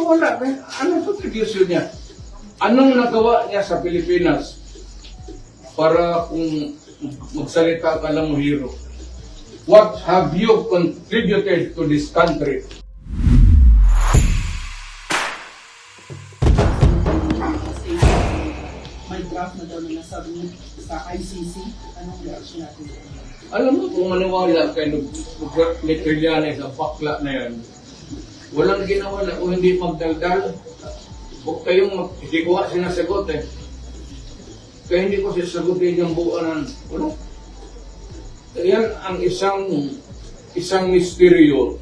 Wala. Anong contribution niya? Anong nagawa niya sa Pilipinas para kung magsalita ka lang mo hero? What have you contributed to this country? May draft na daw na nasabi sa ICC. Anong reaction natin? Alam mo, kung maniwala kayo ni Trillanes ang pakla na yan, walang ginawa na kung hindi magdaldal. Huwag kayong hindi ko nga sinasagot eh. Kaya hindi ko sasagutin yung buuan. Wala. Yan ang isang misteryo.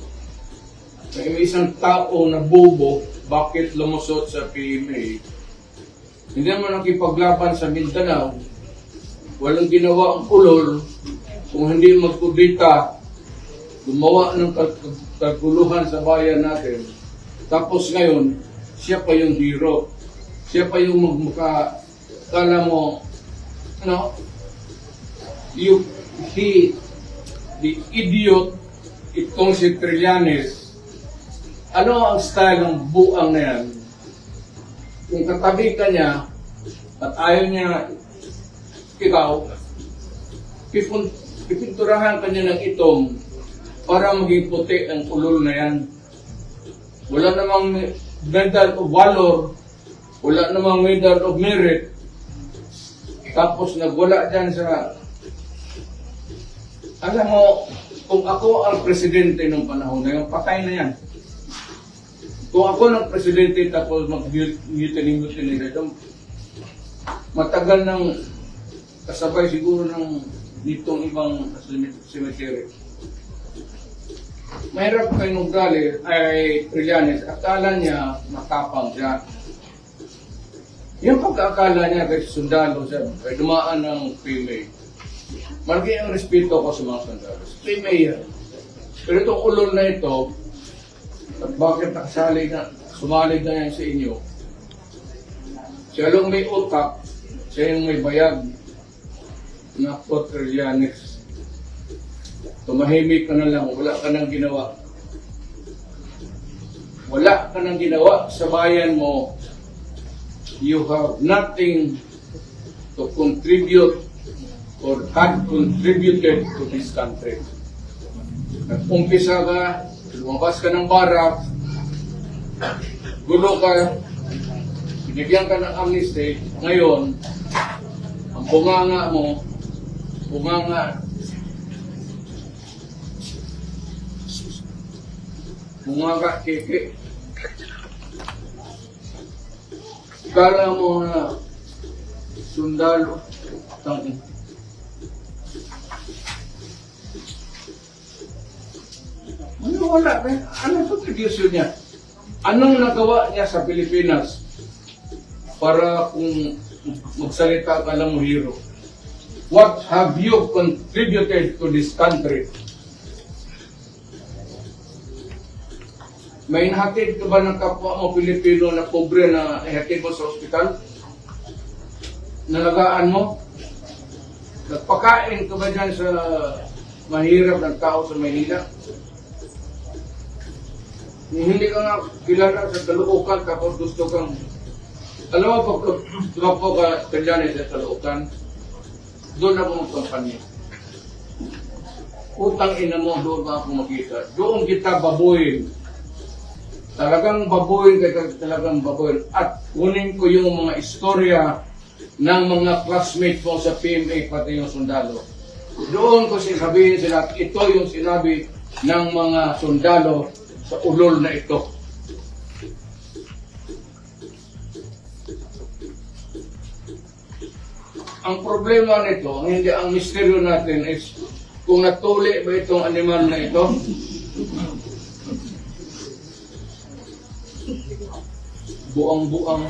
May isang tao na bobo, bakit lumusot sa PMA? Hindi naman nakipaglaban sa Mindanao. Walang ginawa ang ulol kung hindi magkudita, gumawa ng kaguluhan sa bayan natin. Tapos ngayon, siya pa yung hero. Siya pa yung kala mo, the idiot, itong si Trillanes. Ano ang style ng buang na yan? Kung katabi ka niya, at ayaw niya ikaw, pipinturahan ka niya ng itom para maging puti ang ulol na yan. Wala namang medal of valor, wala namang medal of merit, tapos nagwala dyan sa... Alam mo, kung ako ang presidente ng panahon na yun, patay na yan. Kung ako ng presidente tapos mag-mutiny na ito, matagal nang kasabay siguro ng nitong ibang cemetery. Mahirap kay Nograles ay Trillanes, akala niya matapang siya. Yung pagkakala niya kay sundalo siya, ay dumaan ng PMA. Malaki ang respeto ko sa mga sundalo. PMA yan. Pero itong ulol na ito, at bakit sumalig na yan sa inyo? Siya lang may utak, siya yung may bayag na Trillanes. Tumahimik ka na lang, wala ka nang ginawa. Wala ka nang ginawa sa bayan mo. You have nothing to contribute or had contributed to this country. Nag-umpisa ka, lumabas ka ng barak, gulo ka, binigyan ka ng amnesty, ngayon, ang bunganga mo, bunganga keke. Kala mo na sundalo, tangin. Wala. Anong contribution niya? Anong nagawa niya sa Pilipinas para kung magsalita ka lang mo hero? What have you contributed to this country? May nahatid ka ba ng kapwa mo Pilipino na pobre na ihatid mo sa ospital? Nalagaan mo? Nagpakain ka ba dyan sa mahirap ng tao sa Maynila? Hindi ka nga kilala sa Caloocan tapos gusto kang... Alam mo, pag tumakbo ka Trillanes sa Caloocan, doon ako magkampanya. Utang ina mo, doon ba ako makita? Doon kita babuhin. Talagang babuhin, talagang babuhin. At kunin ko yung mga istorya ng mga classmates mo sa PMA, pati yung sundalo. Doon ko sabihin sila, ito yung sinabi ng mga sundalo sa ulol na ito. Ang problema nito, ang misteryo natin is kung natuli ba itong animal na ito. Buang-buang